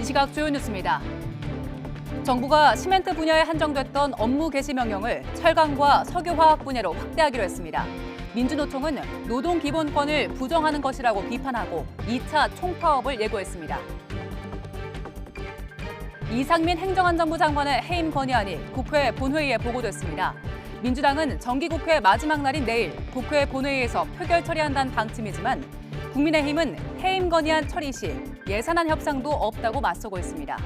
이 시각 주요 뉴스입니다. 정부가 시멘트 분야에 한정됐던 업무 개시 명령을 철강과 석유화학 분야로 확대하기로 했습니다. 민주노총은 노동기본권을 부정하는 것이라고 비판하고 2차 총파업을 예고했습니다. 이상민 행정안전부 장관의 해임 건의안이 국회 본회의에 보고됐습니다. 민주당은 정기국회 마지막 날인 내일 국회 본회의에서 표결 처리한다는 방침이지만 국민의힘은 해임 건의안 처리 시 예산안 협상도 없다고 맞서고 있습니다.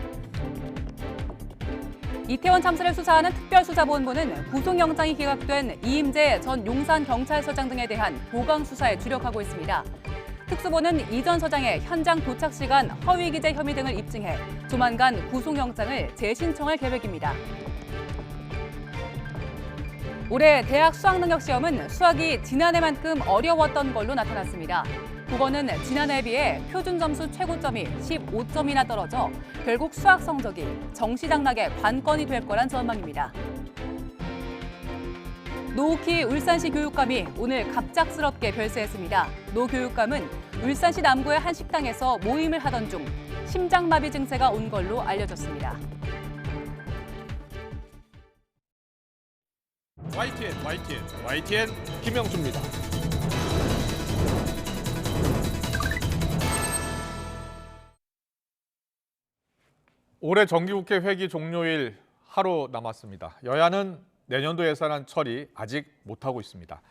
이태원 참사를 수사하는 특별수사본부는 구속영장이 기각된 이임재 전 용산경찰서장 등에 대한 보강 수사에 주력하고 있습니다. 특수본은 이 전 서장의 현장 도착 시간 허위 기재 혐의 등을 입증해 조만간 구속영장을 재신청할 계획입니다. 올해 대학 수학능력시험은 수학이 지난해만큼 어려웠던 걸로 나타났습니다. 국어는 지난해에 비해 표준 점수 최고점이 15점이나 떨어져 결국 수학 성적이 정시장락의 관건이 될 거란 전망입니다. 노우키 울산시 교육감이 오늘 갑작스럽게 별세했습니다. 노 교육감은 울산시 남구의 한 식당에서 모임을 하던 중 심장마비 증세가 온 걸로 알려졌습니다. YTN 김영수입니다. 올해 정기국회 회기 종료일 하루 남았습니다. 여야는 내년도 예산안 처리 아직 못하고 있습니다.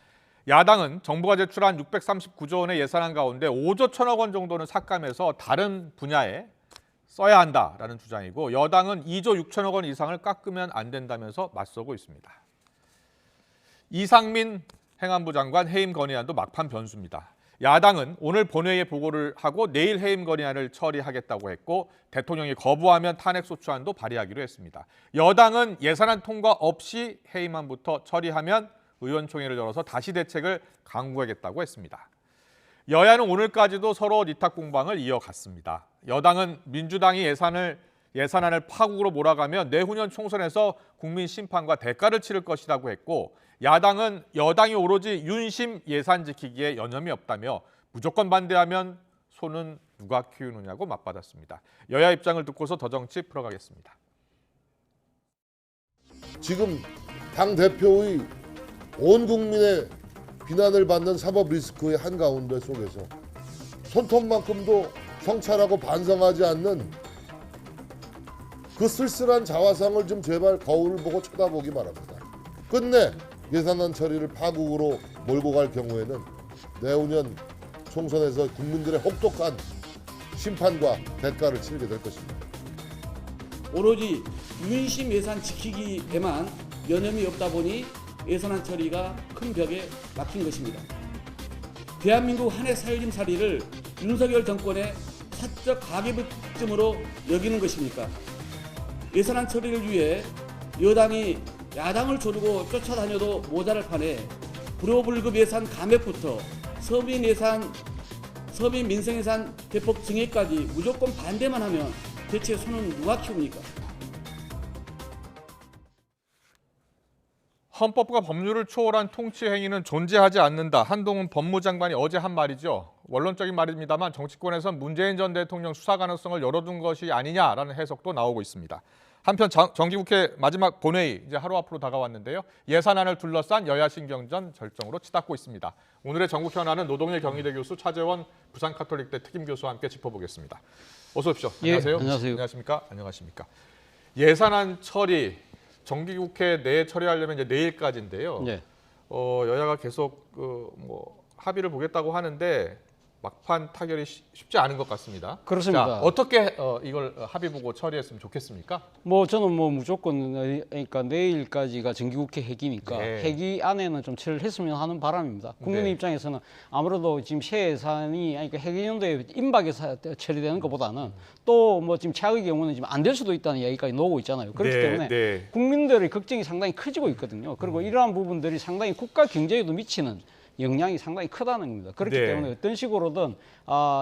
야당은 정부가 제출한 639조 원의 예산안 가운데 5조 1천억 원 정도는 삭감해서 다른 분야에 써야 한다라는 주장이고 여당은 2조 6천억 원 이상을 깎으면 안 된다면서 맞서고 있습니다. 이상민 행안부 장관 해임 건의안도 막판 변수입니다. 야당은 오늘 본회의에 보고를 하고 내일 해임 건의안을 처리하겠다고 했고 대통령이 거부하면 탄핵소추안도 발의하기로 했습니다. 여당은 예산안 통과 없이 해임안부터 처리하면 의원총회를 열어서 다시 대책을 강구하겠다고 했습니다. 여야는 오늘까지도 서로 니탁 공방을 이어갔습니다. 여당은 민주당이 예산안을 파국으로 몰아가면 내후년 총선에서 국민 심판과 대가를 치를 것이라고 했고 야당은 여당이 오로지 윤심 예산 지키기에 여념이 없다며 무조건 반대하면 소는 누가 키우느냐고 맞받았습니다. 여야 입장을 듣고서 더 정치 풀어가겠습니다. 지금 당대표의 온 국민의 비난을 받는 사법 리스크의 한가운데 속에서 손톱만큼도 성찰하고 반성하지 않는 그 쓸쓸한 자화상을 좀 제발 거울을 보고 쳐다보기 바랍니다. 끝내 예산안 처리를 파국으로 몰고 갈 경우에는 내후년 총선에서 국민들의 혹독한 심판과 대가를 치르게 될 것입니다. 오로지 윤심 예산 지키기에만 여념이 없다 보니 예산안 처리가 큰 벽에 막힌 것입니다. 대한민국 한 해 살림살이를 윤석열 정권의 사적 가계부점으로 여기는 것입니까? 예산안 처리를 위해 여당이 야당을 조르고 쫓아다녀도 모자랄 판에 불효불급 예산 감액부터 서민 민생예산 대폭 증액까지 무조건 반대만 하면 대체 손은 누가 키웁니까? 헌법과 법률을 초월한 통치 행위는 존재하지 않는다. 한동훈 법무장관이 어제 한 말이죠. 원론적인 말입니다만 정치권에선 문재인 전 대통령 수사 가능성을 열어둔 것이 아니냐라는 해석도 나오고 있습니다. 한편 정기국회 마지막 본회의 이제 하루 앞으로 다가왔는데요. 예산안을 둘러싼 여야 신경전 절정으로 치닫고 있습니다. 오늘의 전국 현안은 노동일 경희대 교수 차재원 부산카톨릭대 특임교수와 함께 짚어보겠습니다. 어서 오십시오. 안녕하세요. 예, 안녕하세요. 안녕하십니까? 안녕하십니까? 예산안 처리 정기국회 내에 처리하려면 이제 내일까지인데요. 네. 여야가 계속 합의를 보겠다고 하는데 막판 타결이 쉽지 않은 것 같습니다. 그렇습니다. 자, 어떻게 이걸 합의 보고 처리했으면 좋겠습니까? 저는 무조건 그러니까 내일까지가 정기국회 회기니까 네. 회기 안에는 좀 처리를 했으면 하는 바람입니다. 국민의 네. 입장에서는 아무래도 지금 새 예산이 그러니까 회기연도에 임박해서 처리되는 것보다는 또 지금 최악의 경우는 지금 안 될 수도 있다는 이야기까지 나오고 있잖아요. 그렇기 네, 때문에 네. 국민들의 걱정이 상당히 커지고 있거든요. 그리고 이러한 부분들이 상당히 국가 경제에도 미치는 영향이 상당히 크다는 겁니다. 그렇기 네. 때문에 어떤 식으로든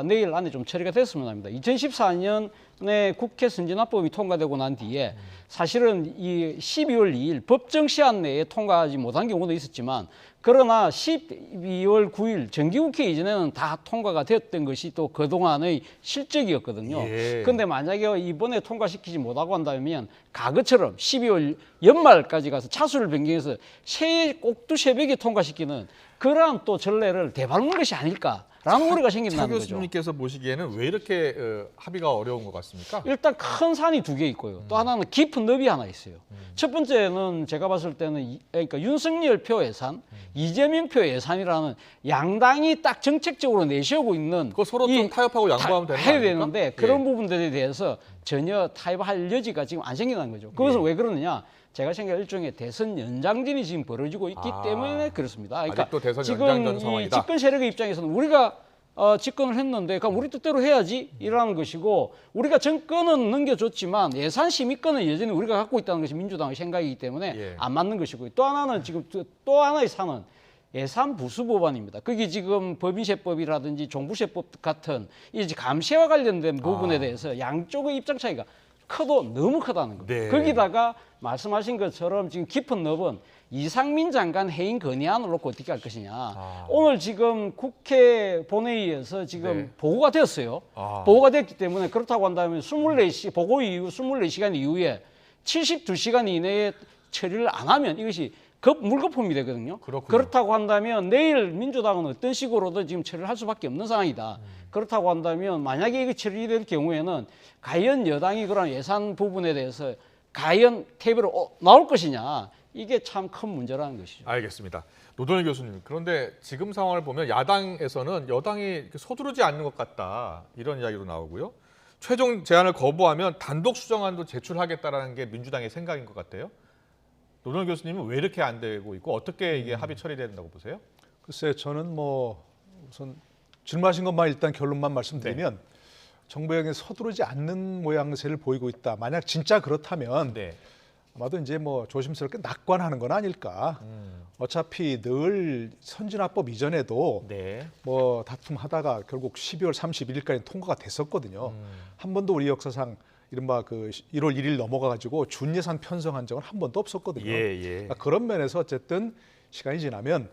내일 안에 좀 처리가 됐으면 합니다. 2014년에 국회 선진화법이 통과되고 난 뒤에 사실은 이 12월 2일 법정 시한 내에 통과하지 못한 경우도 있었지만 그러나 12월 9일 정기국회 이전에는 다 통과가 됐던 것이 또 그동안의 실적이었거든요. 그런데 예. 만약에 이번에 통과시키지 못하고 한다면 과거처럼 12월 연말까지 가서 차수를 변경해서 새해 꼭두 새벽에 통과시키는 그러한 또 전례를 되밟는 것이 아닐까라는 우려가 차 생긴다는 거죠. 교수님께서 보시기에는 왜 이렇게 합의가 어려운 것 같습니까? 일단 큰 산이 두 개 있고요. 또 하나는 깊은 늪이 하나 있어요. 첫 번째는 제가 봤을 때는 그러니까 윤석열 표 예산, 이재명 표 예산이라는 양당이 딱 정책적으로 내세우고 있는 그거 서로 좀 타협하고 양보하면 되는 거 해야 아닙니까? 되는데 그런 부분들에 대해서 전혀 타협할 여지가 지금 안 생긴다는 거죠. 그것은 왜 그러느냐? 제가 생각해 일종의 대선 연장전이 지금 벌어지고 있기 때문에 그렇습니다. 그러니까 아직도 대선 지금 연장전 이 상황이다. 집권 세력의 입장에서는 우리가 집권을 했는데 그럼 우리 뜻대로 해야지 이라는 것이고 우리가 정권은 넘겨줬지만 예산 심의권은 여전히 우리가 갖고 있다는 것이 민주당의 생각이기 때문에 예. 안 맞는 것이고 또 하나는 지금 또 하나의 산은 예산 부수 법안입니다. 그게 지금 법인세법이라든지 종부세법 같은 이 감세와 관련된 부분에 대해서 양쪽의 입장 차이가 너무 크다는 겁니다. 네. 거기다가 말씀하신 것처럼 지금 깊은 늪은 이상민 장관 해임 건의안을 놓고 어떻게 할 것이냐. 오늘 지금 국회 본회의에서 지금 네. 보고가 되었어요. 보고가 됐기 때문에 그렇다고 한다면 24시 보고 이후 24시간 이후에 72시간 이내에 처리를 안 하면 이것이 물거품이 되거든요. 그렇군요. 그렇다고 한다면 내일 민주당은 어떤 식으로든 지금 처리를 할 수밖에 없는 상황이다. 그렇다고 한다면 만약에 이게 처리될 경우에는 과연 여당이 그런 예산 부분에 대해서 과연 태비로 나올 것이냐. 이게 참 큰 문제라는 것이죠. 알겠습니다. 노동일 교수님, 그런데 지금 상황을 보면 야당에서는 여당이 서두르지 않는 것 같다 이런 이야기도 나오고요. 최종 제안을 거부하면 단독 수정안도 제출하겠다라는 게 민주당의 생각인 것 같아요. 노동일 교수님은 왜 이렇게 안 되고 있고 어떻게 이게 합의 처리된다고 보세요? 글쎄 저는 뭐 우선 질문하신 것만 일단 결론만 말씀드리면 정부에게 서두르지 않는 모양새를 보이고 있다. 만약 진짜 그렇다면 네. 아마도 이제 뭐 조심스럽게 낙관하는 건 아닐까. 어차피 늘 선진화법 이전에도 네. 뭐 다툼하다가 결국 12월 31일까지 통과가 됐었거든요. 한 번도 우리 역사상 이른바 그 1월 1일 넘어가가지고 준예산 편성한 적은 한 번도 없었거든요. 그러니까 그런 면에서 어쨌든 시간이 지나면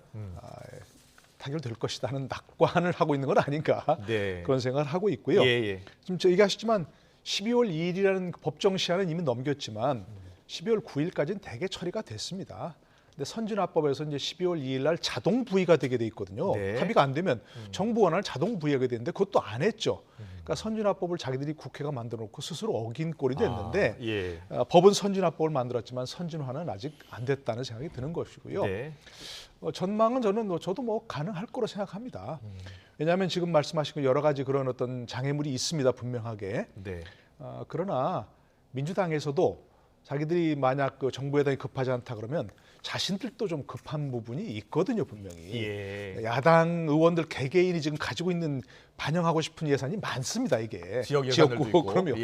타결될 것이라는 낙관을 하고 있는 건 아닌가 네. 그런 생각을 하고 있고요. 지금 저 얘기하시지만 12월 2일이라는 법정 시한은 이미 넘겼지만 12월 9일까지는 대개 처리가 됐습니다. 근데 선진화법에서 이제 12월 2일 날 자동 부의가 되게 돼 있거든요. 네. 합의가 안 되면 정부 권한을 자동 부의하게 되는데 그것도 안 했죠. 그러니까 선진화법을 자기들이 국회가 만들어 놓고 스스로 어긴 꼴이 됐는데 법은 선진화법을 만들었지만 선진화는 아직 안 됐다는 생각이 드는 것이고요. 네. 전망은 저도 뭐 가능할 거로 생각합니다. 왜냐하면 지금 말씀하신 여러 가지 그런 어떤 장애물이 있습니다. 분명하게. 네. 그러나 민주당에서도 자기들이 만약 그 정부 여당이 급하지 않다 그러면 자신들도 좀 급한 부분이 있거든요, 분명히. 야당 의원들 개개인이 지금 가지고 있는 반영하고 싶은 예산이 많습니다, 이게. 지역 예산들도 있고. 그럼요.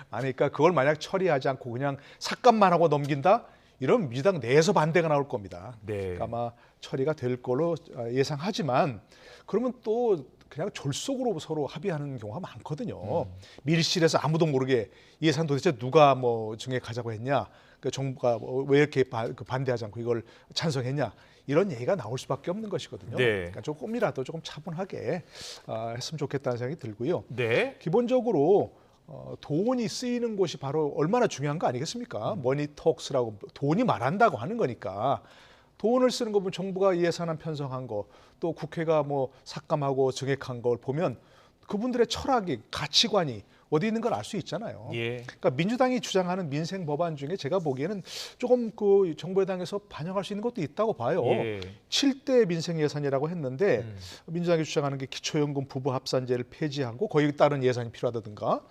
그러니까 그걸 만약 처리하지 않고 그냥 삭감만 하고 넘긴다? 이런 민주당 내에서 반대가 나올 겁니다. 그러니까 아마 처리가 될 걸로 예상하지만 그러면 또 그냥 졸속으로 서로 합의하는 경우가 많거든요. 밀실에서 아무도 모르게 예산 도대체 누가 뭐 증액하자고 했냐, 그 정부가 왜 이렇게 반대하지 않고 이걸 찬성했냐 이런 얘기가 나올 수밖에 없는 것이거든요. 그러니까 조금이라도 조금 차분하게 했으면 좋겠다는 생각이 들고요. 기본적으로 돈이 쓰이는 곳이 바로 얼마나 중요한 거 아니겠습니까? 머니톡스라고 돈이 말한다고 하는 거니까. 돈을 쓰는 거 보면 정부가 예산안 편성한 거, 또 국회가 뭐 삭감하고 증액한 걸 보면 그분들의 철학이, 가치관이 어디 있는 걸 알 수 있잖아요. 그러니까 민주당이 주장하는 민생 법안 중에 제가 보기에는 조금 그 정부 여당에서 반영할 수 있는 것도 있다고 봐요. 7대 민생 예산이라고 했는데 민주당이 주장하는 게 기초연금 부부 합산제를 폐지하고 거기에 따른 예산이 필요하다든가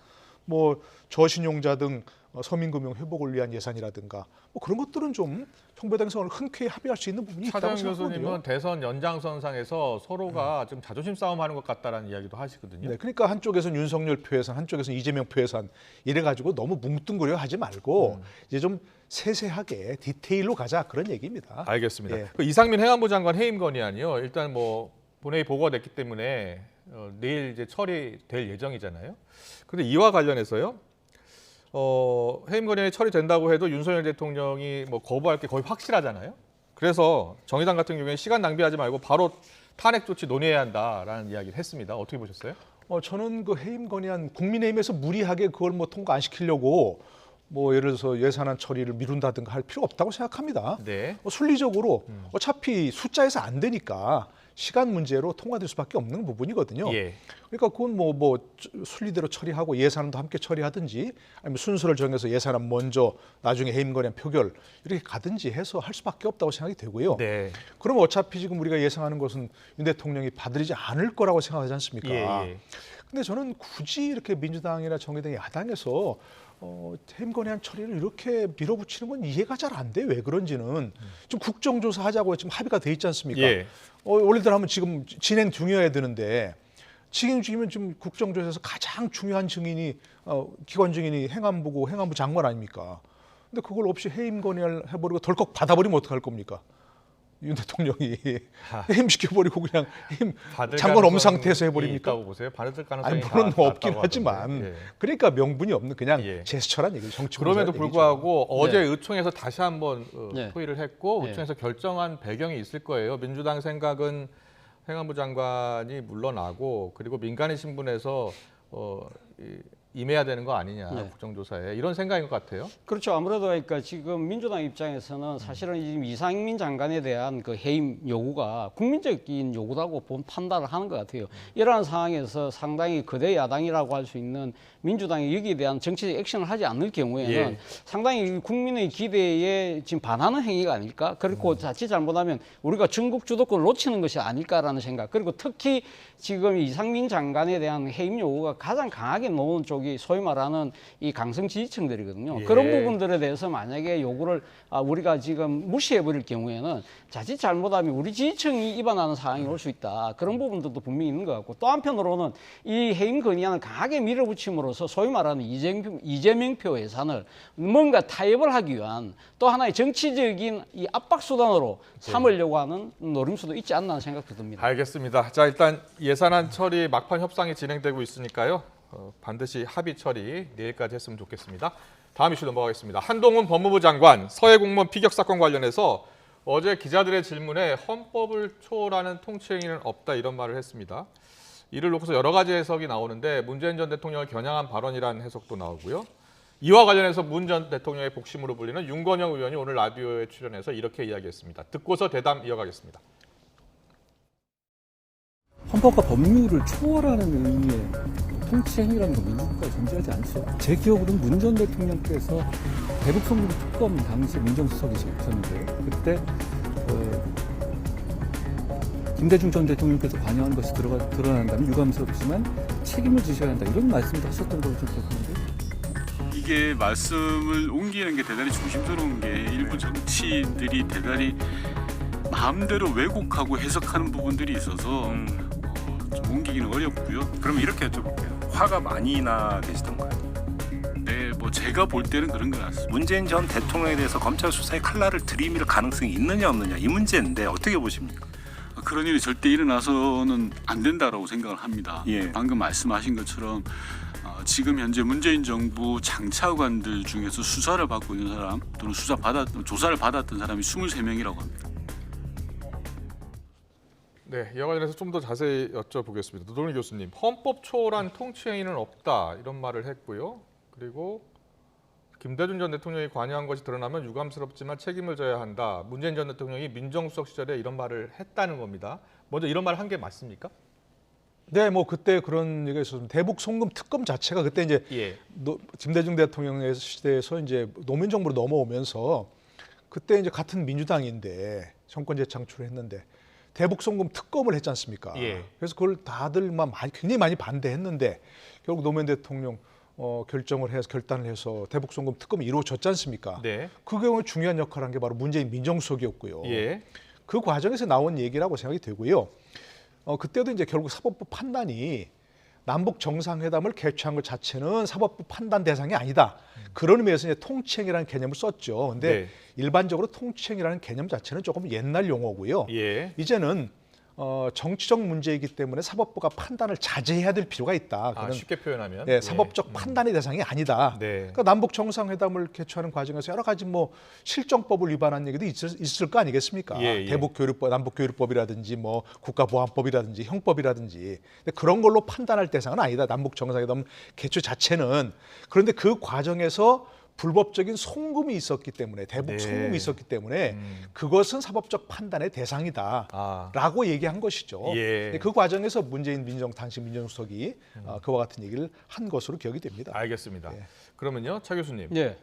뭐 저신용자 등 서민금융 회복을 위한 예산이라든가 뭐 그런 것들은 좀 정부당에서 흔쾌히 합의할 수 있는 부분이 있다고 차재현 생각하거든요. 교수님은 대선 연장선상에서 서로가 좀 자존심 싸움하는 것 같다라는 이야기도 하시거든요. 네, 그러니까 한쪽에서는 윤석열 표 예산, 한쪽에서는 이재명 표 예산 이래가지고 너무 뭉뚱그려 하지 말고 이제 좀 세세하게 디테일로 가자 그런 얘기입니다. 알겠습니다. 예. 그 이상민 행안부 장관 해임 건의안이요. 일단 뭐 본회의 보고가 됐기 때문에 내일 이제 처리될 예정이잖아요. 그런데 이와 관련해서요. 해임 건의안이 처리된다고 해도 윤석열 대통령이 뭐 거부할 게 거의 확실하잖아요. 그래서 정의당 같은 경우에 시간 낭비하지 말고 바로 탄핵 조치 논의해야 한다라는 이야기를 했습니다. 어떻게 보셨어요? 저는 그 해임 건의안 국민의힘에서 무리하게 그걸 뭐 통과 안 시키려고 뭐 예를 들어서 예산안 처리를 미룬다든가 할 필요 없다고 생각합니다. 네. 순리적으로 어차피 숫자에서 안 되니까 시간 문제로 통과될 수밖에 없는 부분이거든요. 예. 그러니까 그건 뭐 순리대로 처리하고 예산안도 함께 처리하든지 아니면 순서를 정해서 예산안 먼저 나중에 해임 건의안 표결 이렇게 가든지 해서 할 수밖에 없다고 생각이 되고요. 네. 그럼 어차피 지금 우리가 예상하는 것은 윤 대통령이 받아들이지 않을 거라고 생각하지 않습니까? 예. 근데 저는 굳이 이렇게 민주당이나 정의당 야당에서 해임 건의안 처리를 이렇게 밀어붙이는 건 이해가 잘 안 돼. 왜 그런지는 좀 국정조사 하자고 지금 합의가 돼 있지 않습니까? 예. 원래 하면 지금 진행 중이어야 되는데 진행 중이면 지금 국정조사에서 가장 중요한 증인이 기관 증인이 행안부고 행안부 장관 아닙니까? 근데 그걸 없이 해임 건의를 해버리고 덜컥 받아버리면 어떡할 겁니까? 윤 대통령이 해임시켜버리고 그냥 해임 장관 없는 상태에서 해버립니까? 있다고 보세요? 받을 가능성이 아니 물론 뭐 없긴 낮다고 하지만 하던데. 예. 그러니까 명분이 없는 그냥 예. 제스처란 얘기죠. 정치 그럼에도 공세란 불구하고 어제 네. 의총에서 다시 한번 네. 토의를 했고 네. 의총에서 결정한 배경이 있을 거예요. 민주당 생각은 행안부 장관이 물러나고 그리고 민간인 신분에서 임해야 되는 거 아니냐 네. 국정조사에 이런 생각인 것 같아요. 그렇죠. 아무래도 그러니까 지금 민주당 입장에서는 사실은 지금 이상민 장관에 대한 그 해임 요구가 국민적인 요구라고 판단을 하는 것 같아요. 이러한 상황에서 상당히 거대 야당이라고 할 수 있는 민주당이 여기에 대한 정치적 액션을 하지 않을 경우에는 예. 상당히 국민의 기대에 지금 반하는 행위가 아닐까? 그리고 자칫 잘못하면 우리가 전국 주도권을 놓치는 것이 아닐까라는 생각. 그리고 특히 지금 이상민 장관에 대한 해임 요구가 가장 강하게 놓은 쪽이 소위 말하는 이 강성 지지층들이거든요. 예. 그런 부분들에 대해서 만약에 요구를 우리가 지금 무시해버릴 경우에는 자칫 잘못하면 우리 지지층이 위반하는 상황이 올 수 있다. 그런 부분들도 분명히 있는 것 같고 또 한편으로는 이 해임 건의안을 강하게 밀어붙임으로써 소위 말하는 이재명표 예산을 뭔가 타협을 하기 위한 또 하나의 정치적인 이 압박 수단으로 삼으려고 하는 노림수도 있지 않나 하는 생각도 듭니다. 알겠습니다. 자 일단 예산안 처리 막판 협상이 진행되고 있으니까요. 반드시 합의 처리 내일까지 했으면 좋겠습니다. 다음 이슈 넘어가겠습니다. 한동훈 법무부 장관 서해 공무원 피격 사건 관련해서 어제 기자들의 질문에 헌법을 초월하는 통치행위는 없다 이런 말을 했습니다. 이를 놓고서 여러 가지 해석이 나오는데 문재인 전 대통령을 겨냥한 발언이라는 해석도 나오고요. 이와 관련해서 문 전 대통령의 복심으로 불리는 윤건영 의원이 오늘 라디오에 출연해서 이렇게 이야기했습니다. 듣고서 대담 이어가겠습니다. 헌법과 법률을 초월하는 의미의 통치행위라는 건 민주국가에 존재하지 않죠. 제 기억으로는 문 전 대통령께서 대북송금 특검 당시 민정수석이셨는데요. 그때 김대중 전 대통령께서 관여한 것이 드러난다면 유감스럽지만 책임을 지셔야 한다. 이런 말씀도 하셨던 걸로 좀 기억하는데. 이게 말씀을 옮기는 게 대단히 조심스러운 게 일부 정치인들이 대단히 마음대로 왜곡하고 해석하는 부분들이 있어서 좀 옮기기는 어렵고요. 그럼 이렇게 여쭤볼게요. 화가 많이 나 계시던가요? 네, 뭐 제가 볼 때는 그런 것 같습니다. 문재인 전 대통령에 대해서 검찰 수사에 칼날을 들이밀 가능성이 있느냐 없느냐 이 문제인데 어떻게 보십니까? 그런 일이 절대 일어나서는 안 된다라고 생각을 합니다. 예. 방금 말씀하신 것처럼 지금 현재 문재인 정부 장차관들 중에서 수사를 받고 있는 사람 또는 조사를 받았던 사람이 23명이라고 합니다. 네, 이와 관련해서 좀 더 자세히 여쭤보겠습니다. 노동일 교수님, 헌법 초월한 통치행위는 없다 이런 말을 했고요. 그리고 김대중 전 대통령이 관여한 것이 드러나면 유감스럽지만 책임을 져야 한다. 문재인 전 대통령이 민정수석 시절에 이런 말을 했다는 겁니다. 먼저 이런 말을 한 게 맞습니까? 네, 뭐 그때 그런 얘기가 있었습니다. 대북 송금 특검 자체가 그때 이제 김대중 대통령의 시대에서 이제 노무현 정부로 넘어오면서 그때 이제 같은 민주당인데 정권 재창출을 했는데 대북 송금 특검을 했지 않습니까? 예. 그래서 그걸 다들 굉장히 많이 반대했는데 결국 노무현 대통령 결단을 해서 대북 송금 특검이 이루어졌지 않습니까? 네. 그 경우에 중요한 역할을 한 게 바로 문재인 민정수석이었고요. 예. 그 과정에서 나온 얘기라고 생각이 되고요. 그때도 이제 결국 사법부 판단이 남북 정상회담을 개최한 것 자체는 사법부 판단 대상이 아니다. 그런 의미에서 이제 통치행위라는 개념을 썼죠. 근데 네. 일반적으로 통치행위라는 개념 자체는 조금 옛날 용어고요. 예. 이제는 정치적 문제이기 때문에 사법부가 판단을 자제해야 될 필요가 있다. 아, 쉽게 표현하면 네, 사법적 판단의 대상이 아니다. 네. 그러니까 남북 정상회담을 개최하는 과정에서 여러 가지 뭐 실정법을 위반한 얘기도 있을 거 아니겠습니까? 예, 예. 대북교류법, 남북교류법이라든지 뭐 국가보안법이라든지 형법이라든지 근데 그런 걸로 판단할 대상은 아니다. 남북 정상회담 개최 자체는. 그런데 그 과정에서 불법적인 송금이 있었기 때문에 대북 네. 송금이 있었기 때문에 그것은 사법적 판단의 대상이다라고 얘기한 것이죠. 예. 그 과정에서 문재인 당시 민정수석이 그와 같은 얘기를 한 것으로 기억이 됩니다. 알겠습니다. 예. 그러면요, 차 교수님. 네.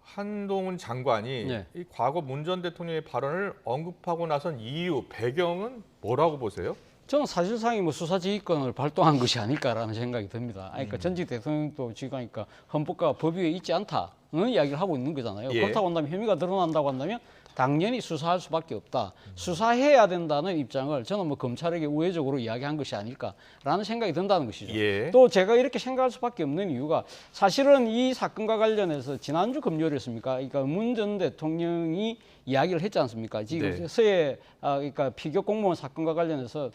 한동훈 장관이 네. 이 과거 문 전 대통령의 발언을 언급하고 나선 이유, 배경은 뭐라고 보세요? 저는 사실상이 뭐 수사지휘권을 발동한 것이 아닐까라는 생각이 듭니다. 그러니까 전직 대통령도 지금 하니까 헌법과 법 위에 있지 않다는 이야기를 하고 있는 거잖아요. 예. 그렇다고 한다면 혐의가 드러난다고 한다면 당연히 수사할 수밖에 없다. 수사해야 된다는 입장을 저는 뭐 검찰에게 우회적으로 이야기한 것이 아닐까라는 생각이 든다는 것이죠. 예. 또 제가 이렇게 생각할 수밖에 없는 이유가 사실은 이 사건과 관련해서 지난주 금요일이었습니까? 그러니까 문 전 대통령이 이야기를 했지 않습니까? 지금 네. 서해 그러니까 피격 공무원 사건과 관련해서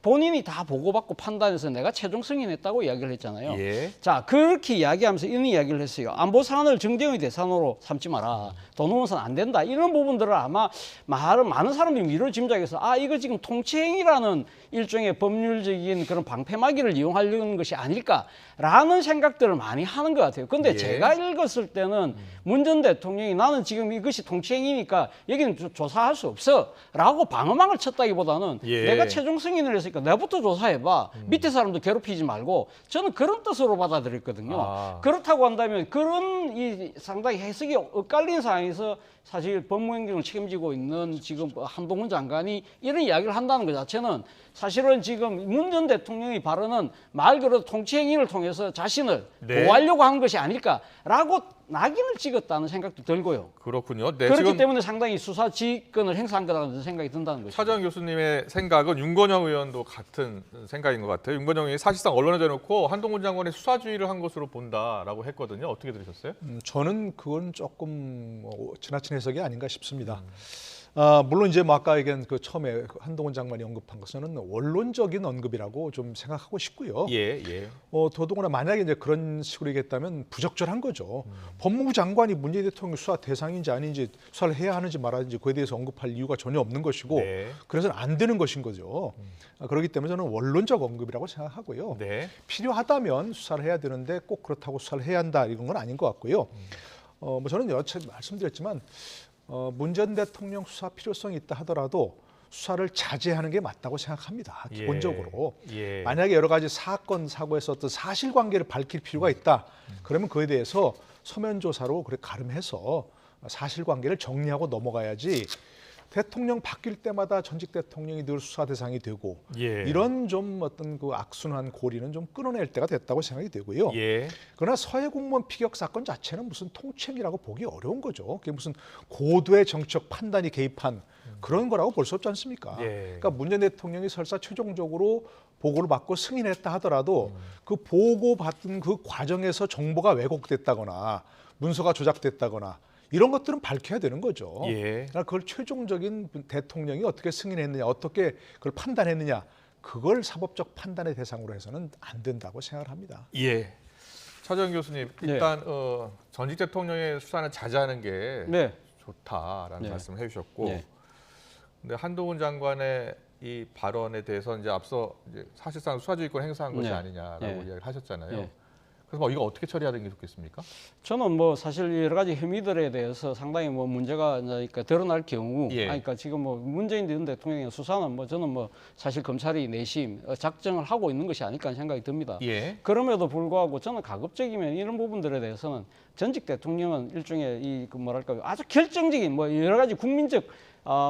본인이 다 보고받고 판단해서 내가 최종 승인했다고 이야기를 했잖아요. 예. 자, 그렇게 이야기하면서 이런 이야기를 했어요. 안보 사안을 정쟁의 대상으로 삼지 마라. 돈 넘어서는 안 된다. 이런 부분들을 아마 많은 사람들이 미룰 짐작해서 이거 지금 통치행위라는 일종의 법률적인 그런 방패막이를 이용하려는 것이 아닐까라는 생각들을 많이 하는 것 같아요. 근데 예. 제가 읽었을 때는 문 전 대통령이 나는 지금 이것이 통치행위니까 여기는 조사할 수 없어 라고 방어막을 쳤다기보다는 예. 내가 최종 승인을 했으니까 내부터 조사해봐. 밑에 사람도 괴롭히지 말고 저는 그런 뜻으로 받아들였거든요. 그렇다고 한다면 그런 이 상당히 해석이 엇갈린 상황에서 사실 법무행정을 책임지고 있는 지금 한동훈 장관이 이런 이야기를 한다는 것 자체는 사실은 지금 문 전 대통령의 발언은 말 그대로 통치행위를 통해서 자신을 네. 보호하려고 한 것이 아닐까라고 낙인을 찍었다는 생각도 들고요. 그렇군요. 네, 그렇기 지금 때문에 상당히 수사 지휘권을 행사한 거라는 생각이 든다는 거죠. 차정 교수님의 생각은 윤건영 의원도 같은 생각인 것 같아요. 윤건영 의원이 사실상 언론에 대놓고 한동훈 장관의 수사주의를 한 것으로 본다라고 했거든요. 어떻게 들으셨어요? 저는 그건 조금 지나친 해석이 아닌가 싶습니다. 물론 이제 뭐 아까 얘기한 그 처음에 한동훈 장관이 언급한 것은 원론적인 언급이라고 좀 생각하고 싶고요. 예, 예. 더더구나 만약에 이제 그런 식으로 얘기했다면 부적절한 거죠. 법무부 장관이 문재인 대통령 수사 대상인지 아닌지 수사를 해야 하는지 말하는지 그에 대해서 언급할 이유가 전혀 없는 것이고 네. 그래서는 안 되는 것인 거죠. 그렇기 때문에 저는 원론적 언급이라고 생각하고요. 네. 필요하다면 수사를 해야 되는데 꼭 그렇다고 수사를 해야 한다 이런 건 아닌 것 같고요. 뭐 저는 여러 차례 말씀드렸지만 문 전 대통령 수사 필요성이 있다 하더라도 수사를 자제하는 게 맞다고 생각합니다. 기본적으로. 예. 만약에 여러 가지 사건, 사고에서 어떤 사실관계를 밝힐 필요가 있다. 그러면 그에 대해서 서면 조사로 그래 가름해서 사실관계를 정리하고 넘어가야지 대통령 바뀔 때마다 전직 대통령이 늘 수사 대상이 되고 예. 이런 좀 어떤 그 악순환 고리는 좀 끊어낼 때가 됐다고 생각이 되고요. 예. 그러나 서해 공무원 피격 사건 자체는 무슨 통치행위라고 보기 어려운 거죠. 그게 무슨 고도의 정치적 판단이 개입한 그런 거라고 볼 수 없지 않습니까? 예. 그러니까 문 전 대통령이 설사 최종적으로 보고를 받고 승인했다 하더라도 그 보고받은 그 과정에서 정보가 왜곡됐다거나 문서가 조작됐다거나 이런 것들은 밝혀야 되는 거죠. 예. 그러니까 그걸 최종적인 대통령이 어떻게 승인했느냐, 어떻게 그걸 판단했느냐, 그걸 사법적 판단의 대상으로 해서는 안 된다고 생각을 합니다. 예. 차정 교수님, 일단 전직 대통령의 수사는 자제하는 게 네. 좋다라는 네. 말씀을 해주셨고, 네. 근데 한동훈 장관의 이 발언에 대해서 이제 앞서 이제 사실상 수사주의권 행사한 것이 네. 아니냐라고 네. 이야기를 하셨잖아요. 네. 그래서 뭐 이거 어떻게 처리하는 게 좋겠습니까? 저는 뭐 사실 여러 가지 혐의들에 대해서 상당히 뭐 문제가 그러니까 드러날 경우, 예. 그러니까 지금 뭐 문재인 전 대통령의 수사는 뭐 저는 뭐 사실 검찰이 내심 작정을 하고 있는 것이 아닐까 하는 생각이 듭니다. 예. 그럼에도 불구하고 저는 가급적이면 이런 부분들에 대해서는 전직 대통령은 일종의 이 그 뭐랄까 아주 결정적인 뭐 여러 가지 국민적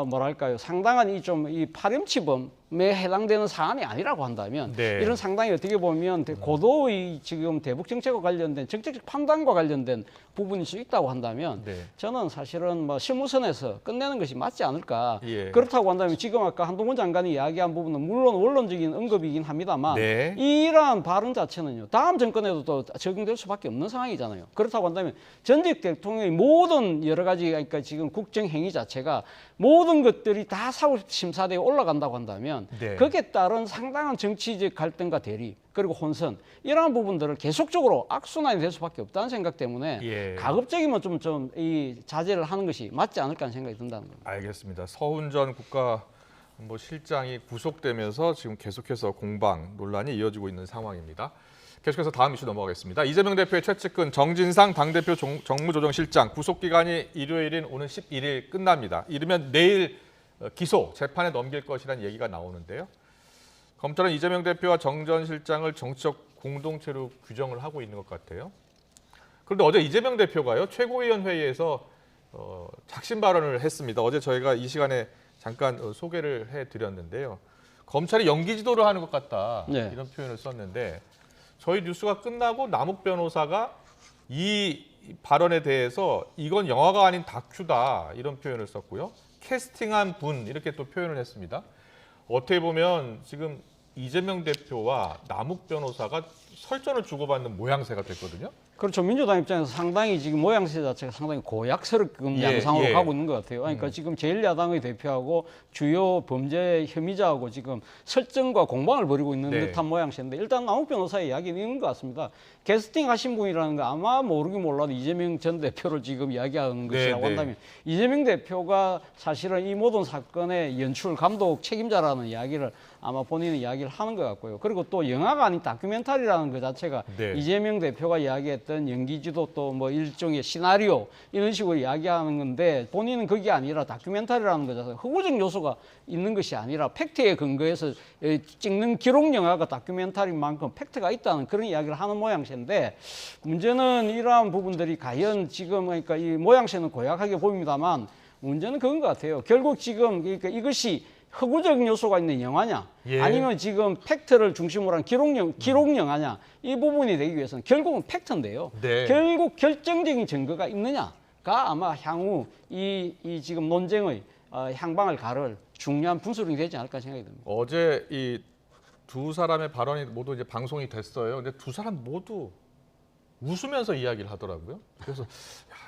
뭐랄까요, 상당한 이 파렴치범에 해당되는 사안이 아니라고 한다면 네. 이런 상당히 어떻게 보면 고도의 지금 대북 정책과 관련된 정책적 판단과 관련된 부분일 수 있다고 한다면 네. 저는 사실은 뭐 실무선에서 끝내는 것이 맞지 않을까. 예. 그렇다고 한다면 지금 아까 한동훈 장관이 이야기한 부분은 물론 원론적인 언급이긴 합니다만 네. 이러한 발언 자체는요, 다음 정권에도 또 적용될 수밖에 없는 상황이잖아요. 그렇다고 한다면 전직 대통령의 모든 여러 가지, 그러니까 지금 국정행위 자체가 모든 것들이 다 사후심사대에 올라간다고 한다면 네. 거기에 따른 상당한 정치적 갈등과 대립 그리고 혼선 이러한 부분들을 계속적으로 악순환이 될 수밖에 없다는 생각 때문에 예. 가급적이면 좀 이 자제를 하는 것이 맞지 않을까 하는 생각이 든다는 겁니다. 알겠습니다. 서훈 전 국가안보실장이 구속되면서 지금 계속해서 공방 논란이 이어지고 있는 상황입니다. 계속해서 다음 이슈 넘어가겠습니다. 이재명 대표의 최측근 정진상 당대표 정무조정실장 구속 기간이 일요일인 오는 11일 끝납니다. 이르면 내일 기소 재판에 넘길 것이라는 얘기가 나오는데요. 검찰은 이재명 대표와 정 전 실장을 정치적 공동체로 규정을 하고 있는 것 같아요. 그런데 어제 이재명 대표가요, 최고위원 회의에서 작심 발언을 했습니다. 어제 저희가 이 시간에 잠깐 소개를 해드렸는데요. 검찰이 연기 지도를 하는 것 같다, 네. 이런 표현을 썼는데 저희 뉴스가 끝나고 남욱 변호사가 이 발언에 대해서 이건 영화가 아닌 다큐다, 이런 표현을 썼고요. 캐스팅한 분, 이렇게 또 표현을 했습니다. 어떻게 보면 지금 이재명 대표와 남욱 변호사가 설전을 주고받는 모양새가 됐거든요. 그렇죠. 민주당 입장에서 상당히 지금 모양새 자체가 상당히 고약스럽게 예, 양상으로 예. 가고 있는 것 같아요. 그러니까 지금 제1야당의 대표하고 주요 범죄 혐의자하고 지금 설전과 공방을 벌이고 있는 네. 듯한 모양새인데 일단 남욱 변호사의 이야기는 있는 것 같습니다. 캐스팅 하신 분이라는 거 아마 모르긴 몰라도 이재명 전 대표를 지금 이야기하는 것이라고 네. 한다면 이재명 대표가 사실은 이 모든 사건의 연출 감독 책임자라는 이야기를 아마 본인은 이야기를 하는 것 같고요. 그리고 또 영화가 아닌 다큐멘터리라는 것 자체가 네. 이재명 대표가 이야기했던 연기지도 또 뭐 일종의 시나리오 이런 식으로 이야기하는 건데 본인은 그게 아니라 다큐멘터리라는 것 자체가 허구적 요소가 있는 것이 아니라 팩트에 근거해서 찍는 기록 영화가 다큐멘터리인 만큼 팩트가 있다는 그런 이야기를 하는 모양새인데 문제는 이러한 부분들이 과연 지금 그러니까 이 모양새는 고약하게 보입니다만 문제는 그건 것 같아요. 결국 지금 그러니까 이것이 허구적 요소가 있는 영화냐 예. 아니면 지금 팩트를 중심으로 한 기록 영화냐 이 부분이 되기 위해서는 결국은 팩트인데요. 네. 결국 결정적인 증거가 있느냐가 아마 향후 이 지금 논쟁의 향방을 가를 중요한 분수령이 되지 않을까 생각이 듭니다. 어제 이 두 사람의 발언이 모두 이제 방송이 됐어요. 근데 두 사람 모두 웃으면서 이야기를 하더라고요. 그래서 야,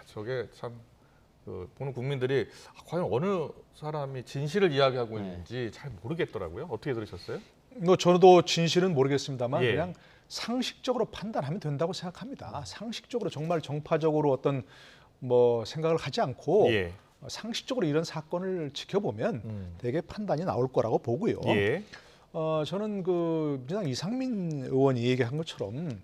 저게 참 보는 국민들이 과연 어느 사람이 진실을 이야기하고 있는지 잘 모르겠더라고요. 어떻게 들으셨어요? 뭐 저도 진실은 모르겠습니다만 예. 그냥 상식적으로 판단하면 된다고 생각합니다. 상식적으로 정말 정파적으로 어떤 뭐 생각을 하지 않고 예. 상식적으로 이런 사건을 지켜보면 되게 판단이 나올 거라고 보고요. 예. 저는 그 민주당 이상민 의원이 얘기한 것처럼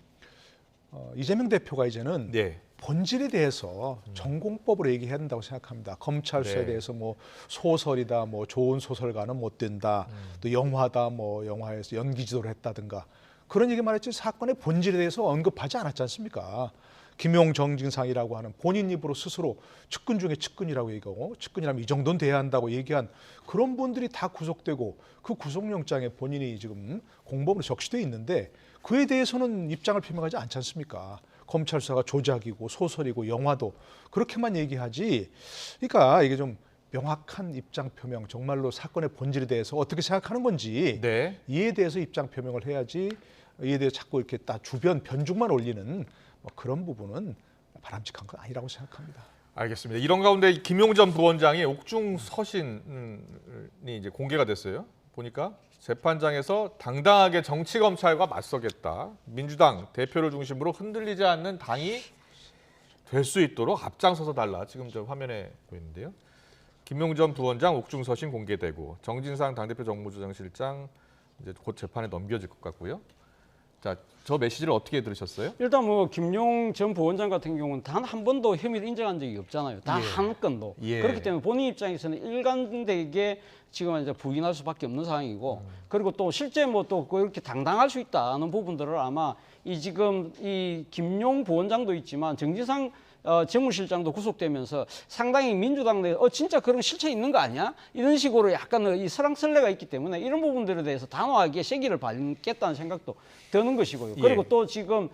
이재명 대표가 이제는 네. 본질에 대해서 전공법으로 얘기해야 된다고 생각합니다. 검찰 수사에 네. 대해서 뭐 소설이다, 뭐 좋은 소설가는 못 된다, 또 영화다, 뭐 영화에서 연기 지도를 했다든가 그런 얘기 말했지 사건의 본질에 대해서 언급하지 않았지 않습니까? 김용 정진상이라고 하는 본인 입으로 스스로 측근 중에 측근이라고 얘기하고 측근이라면 이 정도는 돼야 한다고 얘기한 그런 분들이 다 구속되고 그 구속영장에 본인이 지금 공범으로 적시돼 있는데 그에 대해서는 입장을 표명하지 않지 않습니까? 검찰 수사가 조작이고 소설이고 영화도 그렇게만 얘기하지. 그러니까 이게 좀 명확한 입장 표명, 정말로 사건의 본질에 대해서 어떻게 생각하는 건지 네. 이에 대해서 입장 표명을 해야지. 이에 대해서 자꾸 이렇게 딱 주변 변죽만 올리는 뭐 그런 부분은 바람직한 건 아니라고 생각합니다. 알겠습니다. 이런 가운데 김용전 부원장의 옥중 서신이 이제 공개가 됐어요. 보니까 재판장에서 당당하게 정치 검찰과 맞서겠다. 민주당 대표를 중심으로 흔들리지 않는 당이 될 수 있도록 앞장서서 달라. 지금 저 화면에 보이는데요. 김용전 부원장 옥중 서신 공개되고 정진상 당대표 정무조정실장 이제 곧 재판에 넘겨질 것 같고요. 자, 저 메시지를 어떻게 들으셨어요? 일단 뭐 김용 전 부원장 같은 경우는 단 한 번도 혐의를 인정한 적이 없잖아요. 단 한 건도. 예. 그렇기 때문에 본인 입장에서는 일관되게 지금 이제 부인할 수밖에 없는 상황이고 그리고 또 실제 뭐 또 그렇게 당당할 수 있다는 부분들을 아마 이 지금 이 김용 부원장도 있지만 정진상 정무실장도 구속되면서 상당히 민주당 내 진짜 그런 실체 있는 거 아니야? 이런 식으로 약간 이 설랑설레가 있기 때문에 이런 부분들에 대해서 단호하게 세기를 받겠다는 생각도 드는 것이고요. 그리고 또 지금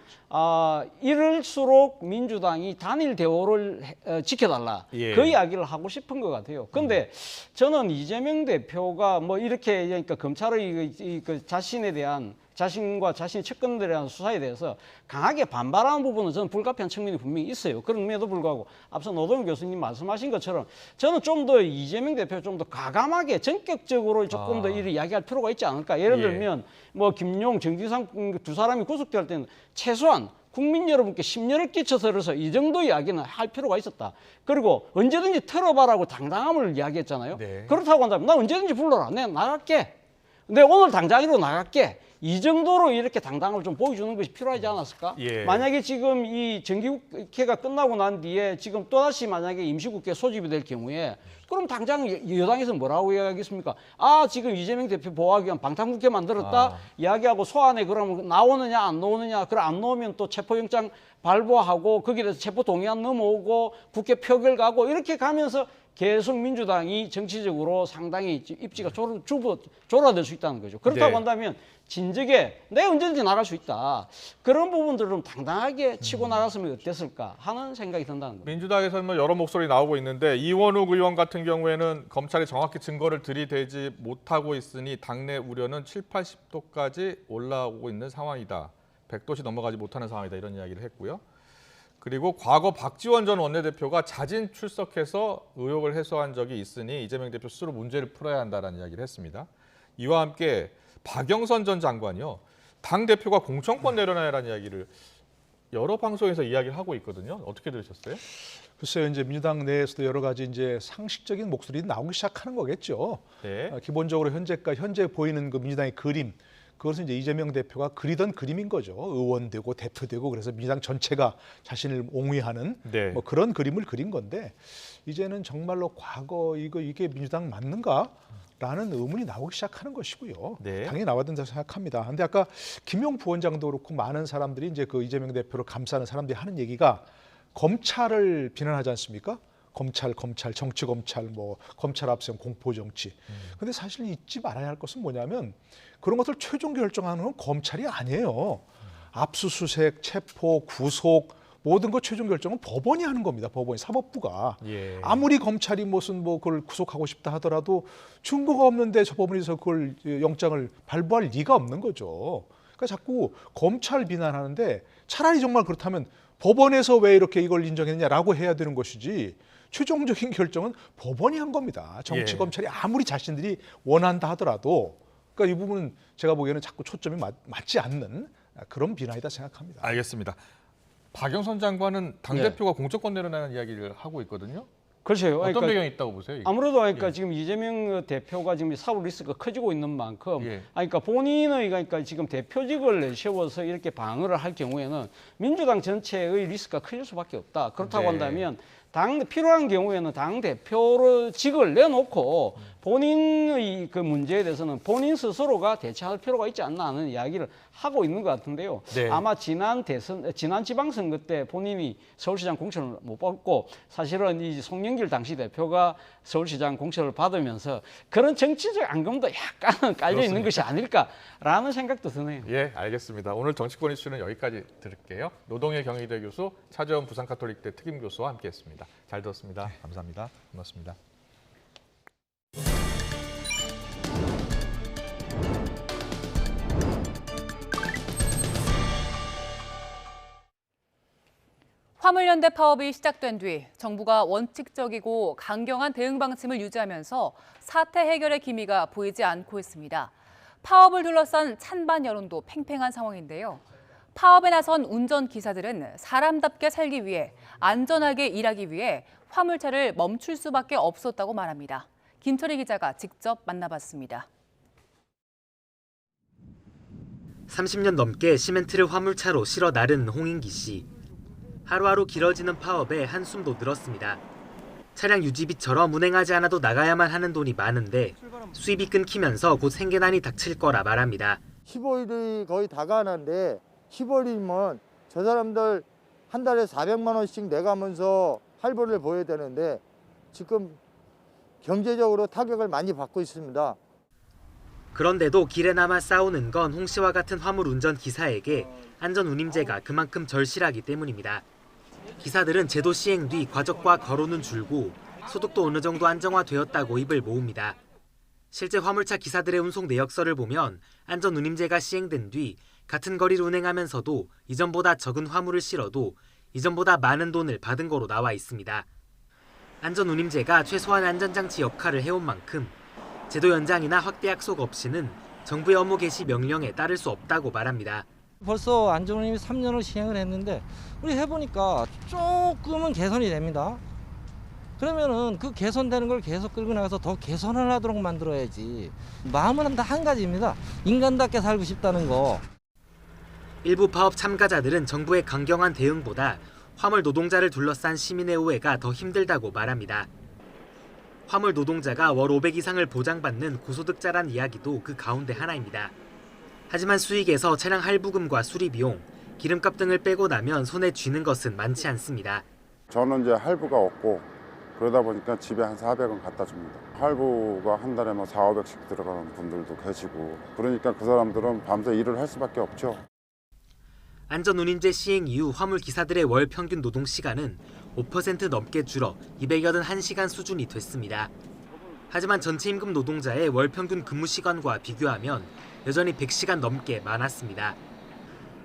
이럴수록 민주당이 단일 대우를 지켜달라 그 이야기를 하고 싶은 것 같아요. 그런데 저는 이재명 대표가 뭐 이렇게 그러니까 검찰의 그 자신에 대한 자신과 자신의 측근들에 대한 수사에 대해서 강하게 반발하는 부분은 저는 불가피한 측면이 분명히 있어요. 그럼에도 불구하고 앞서 노동현 교수님 말씀하신 것처럼 저는 좀 더 이재명 대표 좀 더 과감하게 전격적으로 조금 더 이를 이야기할 필요가 있지 않을까. 예를 들면 뭐 김용, 정진상 두 사람이 구속될 때는 최소한 국민 여러분께 심려를 끼쳐서 이 정도 이야기는 할 필요가 있었다. 그리고 언제든지 털어봐라고 당당함을 이야기했잖아요. 그렇다고 한다면 나 언제든지 불러라. 내가 나갈게. 내 오늘 당장으로 나갈게. 이 정도로 이렇게 당당함을 좀 보여주는 것이 필요하지 않았을까? 만약에 지금 이 정기국회가 끝나고 난 뒤에 지금 또다시 만약에 임시국회 소집이 될 경우에 그럼 당장 여당에서 뭐라고 이야기하겠습니까? 지금 이재명 대표 보호하기 위한 방탄국회 만들었다? 이야기하고 소환에 그러면 나오느냐 안 나오느냐? 그럼 안 나오면 또 체포영장 발부하고 거기에 대해서 체포 동의안 넘어오고 국회 표결 가고 이렇게 가면서 계속 민주당이 정치적으로 상당히 입지가 졸아들 수 있다는 거죠. 그렇다고 한다면 진즉에 내가 언제든지 나갈 수 있다. 그런 부분들을 좀 당당하게 치고 나갔으면 어땠을까 하는 생각이 든다는 거죠. 민주당에서는 뭐 여러 목소리 나오고 있는데 이원욱 의원 같은 경우에는 검찰이 정확히 증거를 들이대지 못하고 있으니 당내 우려는 7, 80도까지 올라오고 있는 상황이다. 100도씩 넘어가지 못하는 상황이다. 이런 이야기를 했고요. 그리고 과거 박지원 전 원내대표가 자진 출석해서 의혹을 해소한 적이 있으니 이재명 대표 스스로 문제를 풀어야 한다는 이야기를 했습니다. 이와 함께 박영선 전 장관이요. 당대표가 공천권 내려놔라는 이야기를 여러 방송에서 이야기를 하고 있거든요. 어떻게 들으셨어요? 글쎄요, 이제 민주당 내에서도 여러 가지 이제 상식적인 목소리 나오기 시작하는 거겠죠. 기본적으로 현재 보이는 그 민주당의 그림, 그것은 이제 이재명 대표가 그리던 그림인 거죠. 의원되고 대표되고 그래서 민주당 전체가 자신을 옹위하는 뭐 그런 그림을 그린 건데 이제는 정말로 과거 이게 민주당 맞는가? 라는 의문이 나오기 시작하는 것이고요. 당연히 나와야 된다고 생각합니다. 근데 아까 김용 부원장도 그렇고 많은 사람들이 이제 그 이재명 대표를 감싸는 사람들이 하는 얘기가 검찰을 비난하지 않습니까? 검찰, 정치 검찰, 뭐 검찰 앞세운 공포 정치. 근데 사실 잊지 말아야 할 것은 뭐냐면 그런 것을 최종 결정하는 건 검찰이 아니에요. 압수수색, 체포, 구속 모든 것 최종 결정은 법원이 하는 겁니다. 법원이 사법부가. 아무리 검찰이 무슨 뭐 그걸 구속하고 싶다 하더라도 증거가 없는데 저 법원에서 그걸 영장을 발부할 리가 없는 거죠. 그러니까 자꾸 검찰 비난하는데 차라리 정말 그렇다면 법원에서 왜 이렇게 이걸 인정했냐라고 해야 되는 것이지 최종적인 결정은 법원이 한 겁니다. 정치 검찰이 아무리 자신들이 원한다 하더라도 그러니까 이 부분은 제가 보기에는 자꾸 초점이 맞지 않는 그런 비난이다 생각합니다. 알겠습니다. 박영선 장관은 당대표가 공천권 내려놔는 이야기를 하고 있거든요. 그렇죠. 어떤 그러니까 배경이 있다고 보세요? 이게? 아무래도 그러니까 지금 이재명 대표가 지금 사법 리스크가 커지고 있는 만큼 그러니까 본인의 그러니까 지금 대표직을 내세워서 이렇게 방어를 할 경우에는 민주당 전체의 리스크가 커질 수밖에 없다. 그렇다고 한다면 필요한 경우에는 당 대표로 직을 내놓고 본인의 그 문제에 대해서는 본인 스스로가 대처할 필요가 있지 않나 하는 이야기를 하고 있는 것 같은데요. 아마 지난 지방선거 때 본인이 서울시장 공천을 못 받고 사실은 이 송영길 당시 대표가 서울시장 공천을 받으면서 그런 정치적 앙금도 약간은 깔려 있는 것이 아닐까라는 생각도 드네요. 알겠습니다. 오늘 정치권 이슈는 여기까지 들을게요. 노동의 경희대 교수, 차재원 부산가톨릭대 특임교수와 함께했습니다. 잘 들었습니다. 감사합니다. 고맙습니다. 화물연대 파업이 시작된 뒤 정부가 원칙적이고 강경한 대응 방침을 유지하면서 사태 해결의 기미가 보이지 않고 있습니다. 파업을 둘러싼 찬반 여론도 팽팽한 상황인데요. 파업에 나선 운전기사들은 사람답게 살기 위해 안전하게 일하기 위해 화물차를 멈출 수밖에 없었다고 말합니다. 김철희 기자가 직접 만나봤습니다. 30년 넘게 시멘트를 화물차로 실어 나른 홍인기 씨. 하루하루 길어지는 파업에 한숨도 늘었습니다. 차량 유지비처럼 운행하지 않아도 나가야만 하는 돈이 많은데 수입이 끊기면서 곧 생계난이 닥칠 거라 말합니다. 15일이 거의 다가가는데 15일이면 저 사람들 한 달에 400만 원씩 내가면서 할부를 보여야 되는데 지금 경제적으로 타격을 많이 받고 있습니다. 그런데도 길에 남아 싸우는 건 홍 씨와 같은 화물 운전 기사에게 안전 운임제가 그만큼 절실하기 때문입니다. 기사들은 제도 시행 뒤 과적과 거로는 줄고 소득도 어느 정도 안정화되었다고 입을 모읍니다. 실제 화물차 기사들의 운송 내역서를 보면 안전 운임제가 시행된 뒤 같은 거리를 운행하면서도 이전보다 적은 화물을 실어도 이전보다 많은 돈을 받은 거로 나와 있습니다. 안전 운임제가 최소한 안전장치 역할을 해온 만큼 제도 연장이나 확대 약속 없이는 정부의 업무 개시 명령에 따를 수 없다고 말합니다. 벌써 안전운임이 3년을 시행을 했는데 우리 해보니까 조금은 개선이 됩니다. 그러면은 그 개선되는 걸 계속 끌고 나가서 더 개선을 하도록 만들어야지. 마음은 다 한 가지입니다. 인간답게 살고 싶다는 거. 일부 파업 참가자들은 정부의 강경한 대응보다 화물 노동자를 둘러싼 시민의 우애가 더 힘들다고 말합니다. 화물 노동자가 월 500 이상을 보장받는 고소득자란 이야기도 그 가운데 하나입니다. 하지만 수익에서 차량 할부금과 수리비용, 기름값 등을 빼고 나면 손에 쥐는 것은 많지 않습니다. 저는 이제 할부가 없고 그러다 보니까 집에 한 400원 갖다 줍니다. 할부가 한 달에 뭐 400~500씩 들어가는 분들도 계시고 그러니까 그 사람들은 밤새 일을 할 수밖에 없죠. 안전운임제 시행 이후 화물 기사들의 월 평균 노동 시간은 5% 넘게 줄어 281시간 수준이 됐습니다. 하지만 전체 임금 노동자의 월 평균 근무 시간과 비교하면 여전히 100시간 넘게 많았습니다.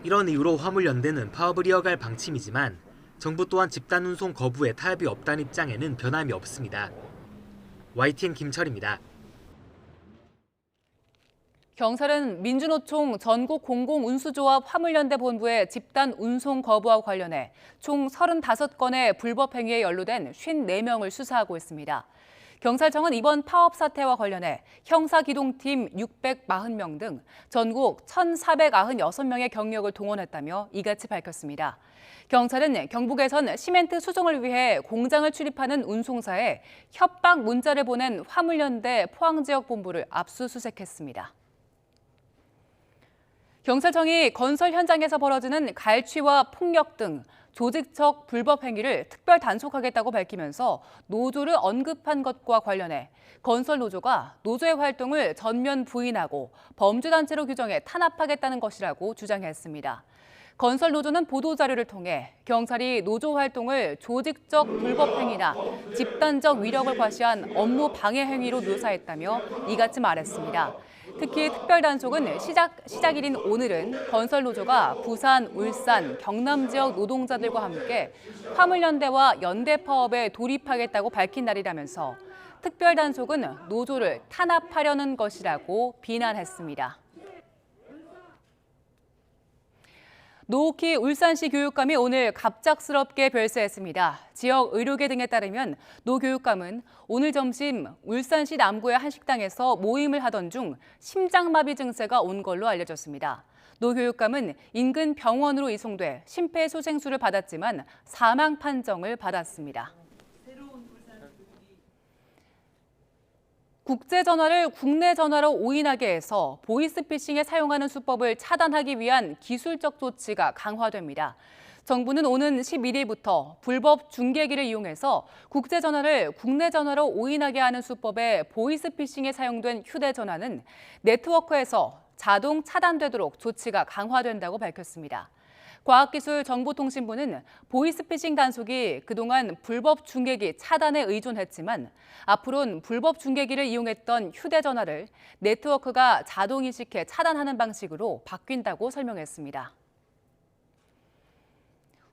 이런 이유로 화물연대는 파업을 이어갈 방침이지만 정부 또한 집단 운송 거부에 타협이 없다는 입장에는 변함이 없습니다. YTN 김철입니다. 경찰은 민주노총 전국공공운수조합 화물연대 본부의 집단 운송 거부와 관련해 총 35건의 불법 행위에 연루된 54명을 수사하고 있습니다. 경찰청은 이번 파업 사태와 관련해 형사기동팀 640명 등 전국 1,496명의 경력을 동원했다며 이같이 밝혔습니다. 경찰은 경북에선 시멘트 수송을 위해 공장을 출입하는 운송사에 협박 문자를 보낸 화물연대 포항지역 본부를 압수수색했습니다. 경찰청이 건설 현장에서 벌어지는 갈취와 폭력 등 조직적 불법 행위를 특별 단속하겠다고 밝히면서 노조를 언급한 것과 관련해 건설 노조가 노조의 활동을 전면 부인하고 범죄단체로 규정해 탄압하겠다는 것이라고 주장했습니다. 건설 노조는 보도자료를 통해 경찰이 노조 활동을 조직적 불법 행위나 집단적 위력을 과시한 업무 방해 행위로 묘사했다며 이같이 말했습니다. 특히 특별 단속은 시작일인 오늘은 건설 노조가 부산, 울산, 경남 지역 노동자들과 함께 화물연대와 연대 파업에 돌입하겠다고 밝힌 날이라면서 특별 단속은 노조를 탄압하려는 것이라고 비난했습니다. 노옥희 울산시 교육감이 오늘 갑작스럽게 별세했습니다. 지역 의료계 등에 따르면 노 교육감은 오늘 점심 울산시 남구의 한 식당에서 모임을 하던 중 심장마비 증세가 온 걸로 알려졌습니다. 노 교육감은 인근 병원으로 이송돼 심폐소생술을 받았지만 사망 판정을 받았습니다. 국제 전화를 국내 전화로 오인하게 해서 보이스피싱에 사용하는 수법을 차단하기 위한 기술적 조치가 강화됩니다. 정부는 오는 11일부터 불법 중계기를 이용해서 국제 전화를 국내 전화로 오인하게 하는 수법의 보이스피싱에 사용된 휴대전화는 네트워크에서 자동 차단되도록 조치가 강화된다고 밝혔습니다. 과학기술정보통신부는 보이스피싱 단속이 그동안 불법 중계기 차단에 의존했지만 앞으로는 불법 중계기를 이용했던 휴대전화를 네트워크가 자동 인식해 차단하는 방식으로 바뀐다고 설명했습니다.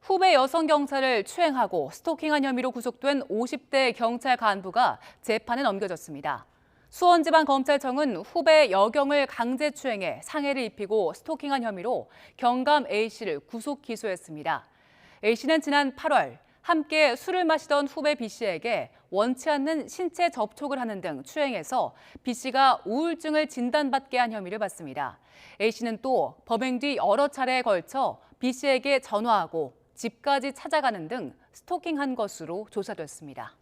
후배 여성 경찰을 추행하고 스토킹한 혐의로 구속된 50대 경찰 간부가 재판에 넘겨졌습니다. 수원지방검찰청은 후배 여경을 강제 추행해 상해를 입히고 스토킹한 혐의로 경감 A씨를 구속 기소했습니다. A씨는 지난 8월 함께 술을 마시던 후배 B씨에게 원치 않는 신체 접촉을 하는 등 추행해서 B씨가 우울증을 진단받게 한 혐의를 받습니다. A씨는 또 범행 뒤 여러 차례에 걸쳐 B씨에게 전화하고 집까지 찾아가는 등 스토킹한 것으로 조사됐습니다.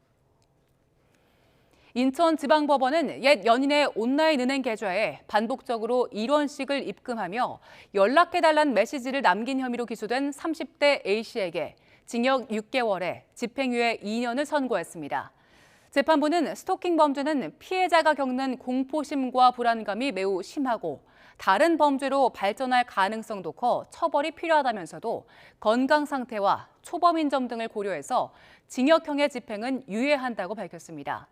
인천지방법원은 옛 연인의 온라인 은행 계좌에 반복적으로 1원씩을 입금하며 연락해달라는 메시지를 남긴 혐의로 기소된 30대 A씨에게 징역 6개월에 집행유예 2년을 선고했습니다. 재판부는 스토킹 범죄는 피해자가 겪는 공포심과 불안감이 매우 심하고 다른 범죄로 발전할 가능성도 커 처벌이 필요하다면서도 건강 상태와 초범인 점 등을 고려해서 징역형의 집행은 유예한다고 밝혔습니다.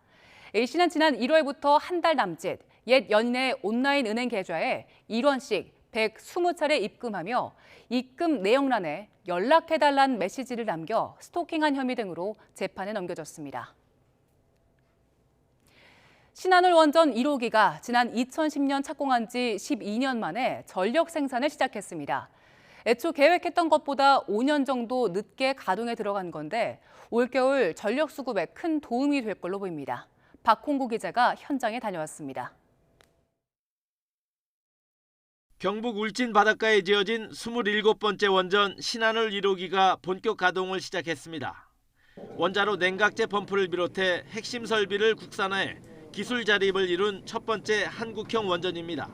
A씨는 지난 1월부터 한 달 남짓 옛 연인의 온라인 은행 계좌에 1원씩 120차례 입금하며 입금 내용란에 연락해달라는 메시지를 남겨 스토킹한 혐의 등으로 재판에 넘겨졌습니다. 신한울 원전 1호기가 지난 2010년 착공한 지 12년 만에 전력 생산을 시작했습니다. 애초 계획했던 것보다 5년 정도 늦게 가동에 들어간 건데 올겨울 전력 수급에 큰 도움이 될 걸로 보입니다. 박홍구 기자가 현장에 다녀왔습니다. 경북 울진 바닷가에 지어진 27번째 원전 신한울 1호기가 본격 가동을 시작했습니다. 원자로 냉각제 펌프를 비롯해 핵심 설비를 국산화해 기술 자립을 이룬 첫 번째 한국형 원전입니다.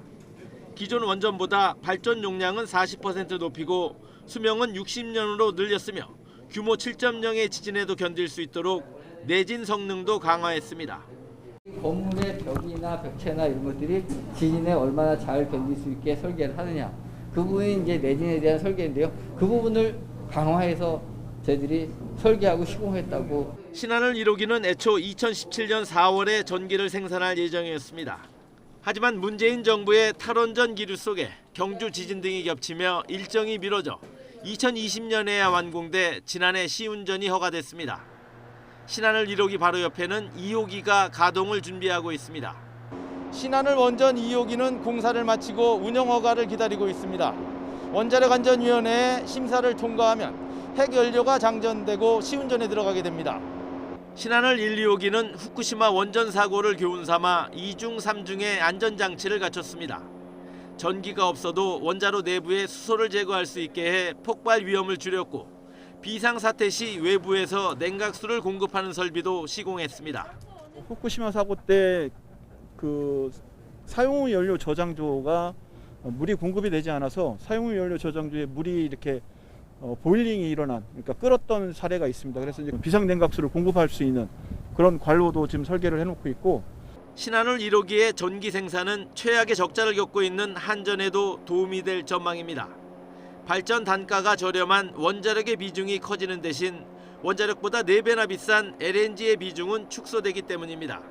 기존 원전보다 발전 용량은 40% 높이고 수명은 60년으로 늘렸으며 규모 7.0의 지진에도 견딜 수 있도록 내진 성능도 강화했습니다. 건물의 벽이나 벽체나 이런 것들이 지진에 얼마나 잘 견딜 수 있게 설계를 하느냐. 그 부분이 이제 내진에 대한 설계인데요. 그 부분을 강화해서 저희들이 설계하고 시공했다고. 신한울 1호기는 애초 2017년 4월에 전기를 생산할 예정이었습니다. 하지만 문재인 정부의 탈원전 기류 속에 경주 지진 등이 겹치며 일정이 미뤄져 2020년에야 완공돼 지난해 시운전이 허가됐습니다. 신한울 1호기 바로 옆에는 2호기가 가동을 준비하고 있습니다. 신한울 원전 2호기는 공사를 마치고 운영 허가를 기다리고 있습니다. 원자력안전위원회의 심사를 통과하면 핵연료가 장전되고 시운전에 들어가게 됩니다. 신한울 1, 2호기는 후쿠시마 원전 사고를 교훈 삼아 2중, 3중의 안전장치를 갖췄습니다. 전기가 없어도 원자로 내부에 수소를 제거할 수 있게 해 폭발 위험을 줄였고 비상사태 시 외부에서 냉각수를 공급하는 설비도 시공했습니다. 후쿠시마 사고 때 그 사용후 연료 저장조가 물이 공급이 되지 않아서 사용후 연료 저장조에 물이 이렇게 보일링이 일어난, 그러니까 끓었던 사례가 있습니다. 그래서 이제 비상냉각수를 공급할 수 있는 그런 관로도 지금 설계를 해놓고 있고. 신한울 1호기의 전기 생산은 최악의 적자를 겪고 있는 한전에도 도움이 될 전망입니다. 발전 단가가 저렴한 원자력의 비중이 커지는 대신 원자력보다 4배나 비싼 LNG의 비중은 축소되기 때문입니다.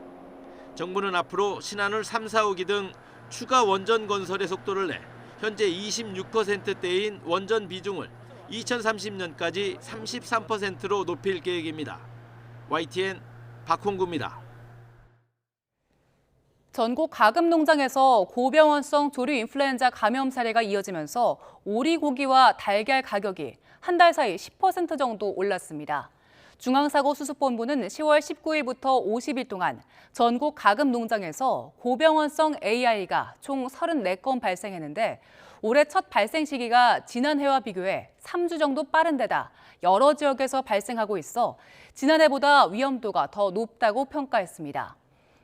정부는 앞으로 신한울 3, 4호기 등 추가 원전 건설의 속도를 내 현재 26%대인 원전 비중을 2030년까지 33%로 높일 계획입니다. YTN 박홍구입니다. 전국 가금 농장에서 고병원성 조류 인플루엔자 감염 사례가 이어지면서 오리고기와 달걀 가격이 한 달 사이 10% 정도 올랐습니다. 중앙사고수습본부는 10월 19일부터 50일 동안 전국 가금 농장에서 고병원성 AI가 총 34건 발생했는데 올해 첫 발생 시기가 지난해와 비교해 3주 정도 빠른 데다 여러 지역에서 발생하고 있어 지난해보다 위험도가 더 높다고 평가했습니다.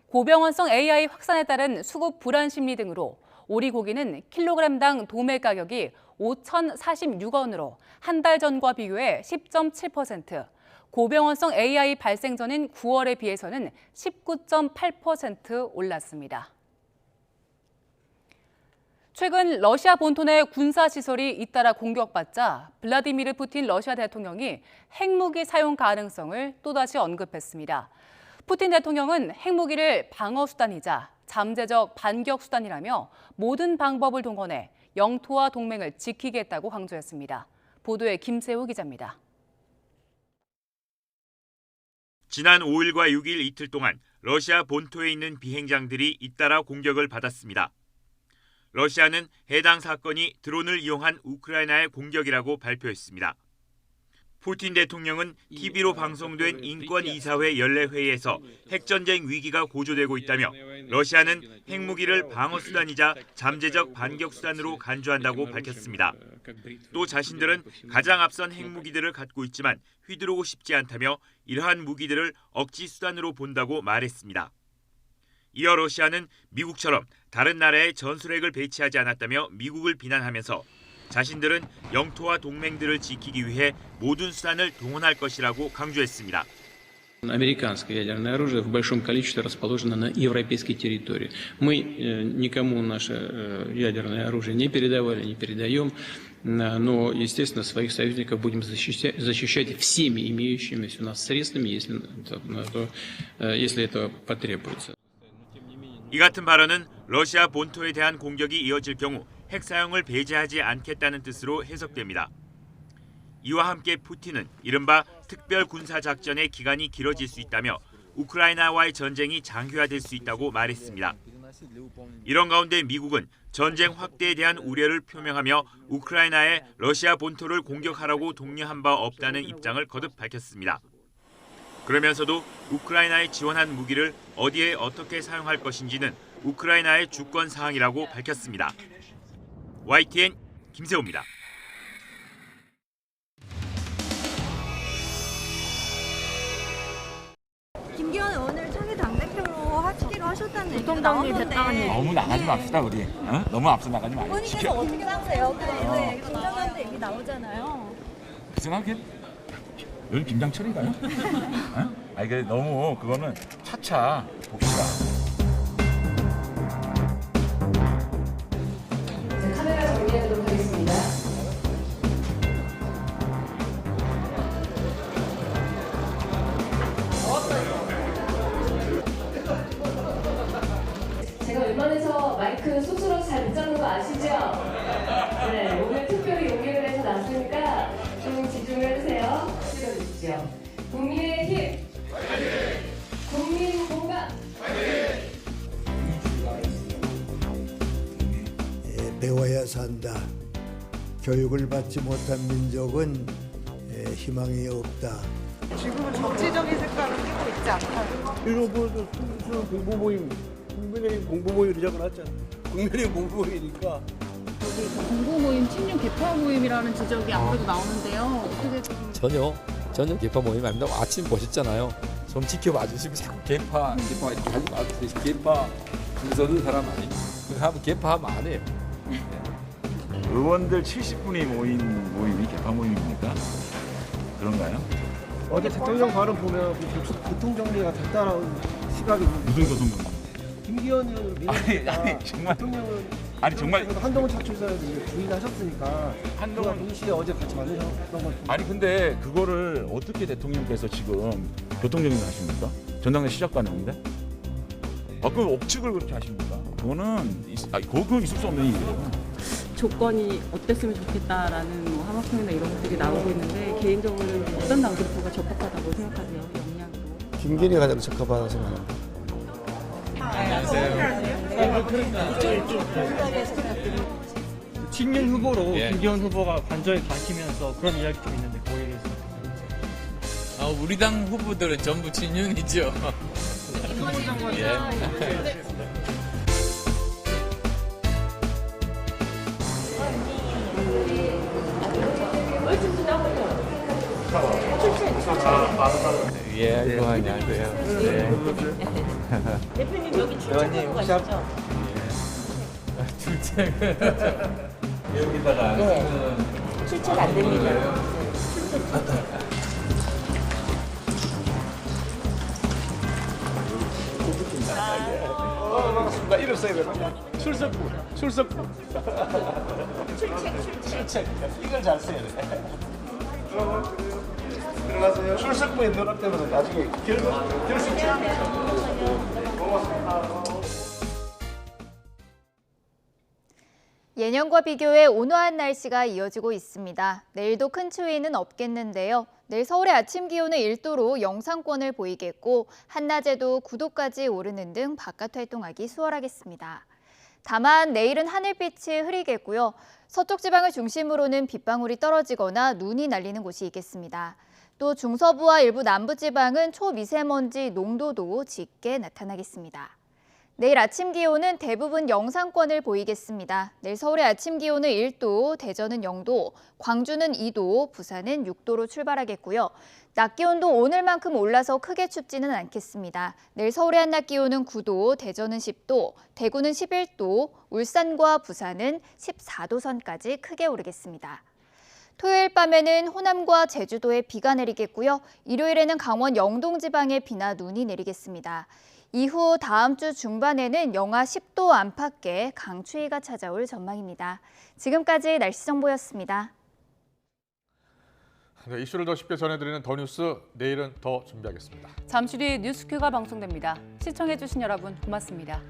고병원성 AI 확산에 따른 수급 불안 심리 등으로 오리고기는 킬로그램당 도매 가격이 5,046원으로 한 달 전과 비교해 10.7%, 고병원성 AI 발생 전인 9월에 비해서는 19.8% 올랐습니다. 최근 러시아 본토 내 군사시설이 잇따라 공격받자 블라디미르 푸틴 러시아 대통령이 핵무기 사용 가능성을 또다시 언급했습니다. 푸틴 대통령은 핵무기를 방어수단이자 잠재적 반격수단이라며 모든 방법을 동원해 영토와 동맹을 지키겠다고 강조했습니다. 보도에 김세호 기자입니다. 지난 5일과 6일 이틀 동안 러시아 본토에 있는 비행장들이 잇따라 공격을 받았습니다. 러시아는 해당 사건이 드론을 이용한 우크라이나의 공격이라고 발표했습니다. 푸틴 대통령은 TV로 방송된 인권이사회 연례회의에서 핵전쟁 위기가 고조되고 있다며 러시아는 핵무기를 방어수단이자 잠재적 반격수단으로 간주한다고 밝혔습니다. 또 자신들은 가장 앞선 핵무기들을 갖고 있지만 휘두르고 싶지 않다며 이러한 무기들을 억지수단으로 본다고 말했습니다. 이어 러시아는 미국처럼 다른 나라에 전술핵을 배치하지 않았다며 미국을 비난하면서 자신들은 영토와 동맹들을 지키기 위해 모든 수단을 동원할 것이라고 강조했습니다. Американское ядерное оружие в большом количестве расположено на европейской территории. Мы никому наше ядерное оружие не передавали, не передаем, но, естественно, своих союзников будем защищать всеми имеющимися у нас средствами, если это потребуется. 이 같은 발언은 러시아 본토에 대한 공격이 이어질 경우 핵 사용을 배제하지 않겠다는 뜻으로 해석됩니다. 이와 함께 푸틴은 이른바 특별 군사 작전의 기간이 길어질 수 있다며 우크라이나와의 전쟁이 장기화될 수 있다고 말했습니다. 이런 가운데 미국은 전쟁 확대에 대한 우려를 표명하며 우크라이나의 러시아 본토를 공격하라고 독려한 바 없다는 입장을 거듭 밝혔습니다. 그러면서도 우크라이나에 지원한 무기를 어디에 어떻게 사용할 것인지는 우크라이나의 주권 사항이라고 밝혔습니다. YTN 김세호입니다. 김기현 의원을 차기 당대표로 하시기로 하셨다는 얘기가 부통령님 나오는데 됐다니 너무 나가지 맙시다 우리. 어? 너무 앞서 나가지 말고. 의원님께서 어떻게 생각하세요? 네, 김정은도 얘기 나오잖아요. 그 생각에 요즘 김장철인가요? 어? 아 이게 너무 그거는 차차 봅시다. 카메라 정리하도록 하겠습니다. 제가 웬만해서 마이크 쑥스러워서 잘 못 잡는 거 아시죠? 네, 오늘 특별히 용기를 해서 나왔으니까 좀 집중을 해주세요. 찍어주십시오. 국민의힘! 국민공감! 배워야 산다. 교육을 받지 못한 민족은 희망이 없다. 지금은 정치적인 색깔을 띠고 있지 않다. 일로보도 공부 모임, 국민의힘 공부 모임 적어놨잖아. 국민의힘 공부 모임이니까. 공부 모임, 친윤 개파 모임이라는 지적이 아무래도 나오는데요. 어떻게 전혀 개파 모임 아닙니다. 아침 보셨잖아요. 좀 지켜봐 주시면 자꾸 개파 이렇게 하지 마세요. 개파 무서운 사람 아니에요. 하면 개파하면 안 해요. 의원들 70분이 모인 모임이 개파 모임입니까? 그런가요? 어제 대통령 발언 보면 교통정리가 됐다라는 시각이 무슨 교통정리? 김기현 의원을 믿으니까 아니 정말 대통령은 아니 정말 한동훈 차출사를 부인하셨으니까 한동훈 동시에 어제 같이 만나셨던 걸 아니 근데 그거를 어떻게 대통령께서 지금 교통정리를 하십니까? 전당대 시작가는데? 그럼 억측을 그렇게 하십니까? 그거는 그건 있을 수 없는 일이에요. 조건이 어땠으면 좋겠다라는 뭐 하마평이나 이런 것들이 나오고 있는데 개인적으로는 어떤 당대표가 적합하다고 생각하세요? 역량으로. 김기현이 가장 적합하다고 생각합니다. 친윤 후보로 김기현 후보가 관저에 가시면서 그런 이야기 좀 있는데 그 얘기에서 우리 당 후보들은 전부 친윤이죠. 안녕하세요. 대표님 여기 출첵하고 가시죠? 출첵. 여기다가 출첵 안 됩니다. 반갑습니다. 이름 써야 되나? 출석부. 출책. 이걸 잘 써야 돼. 들어가세요. 출석부에 넣어놨다면 나중에 결승 예년과 비교해 온화한 날씨가 이어지고 있습니다. 내일도 큰 추위는 없겠는데요. 내일 서울의 아침 기온은 1도로 영상권을 보이겠고 한낮에도 9도까지 오르는 등 바깥 활동하기 수월하겠습니다. 다만 내일은 하늘빛이 흐리겠고요. 서쪽 지방을 중심으로는 빗방울이 떨어지거나 눈이 날리는 곳이 있겠습니다. 또 중서부와 일부 남부 지방은 초미세먼지 농도도 짙게 나타나겠습니다. 내일 아침 기온은 대부분 영상권을 보이겠습니다. 내일 서울의 아침 기온은 1도, 대전은 0도, 광주는 2도, 부산은 6도로 출발하겠고요. 낮 기온도 오늘만큼 올라서 크게 춥지는 않겠습니다. 내일 서울의 한낮 기온은 9도, 대전은 10도, 대구는 11도, 울산과 부산은 14도 선까지 크게 오르겠습니다. 토요일 밤에는 호남과 제주도에 비가 내리겠고요. 일요일에는 강원 영동 지방에 비나 눈이 내리겠습니다. 이후 다음 주 중반에는 영하 10도 안팎의 강추위가 찾아올 전망입니다. 지금까지 날씨 정보였습니다. 네, 이슈를 더 쉽게 전해드리는 더 뉴스, 내일은 더 준비하겠습니다. 잠시 뒤 뉴스큐가 방송됩니다. 시청해주신 여러분 고맙습니다.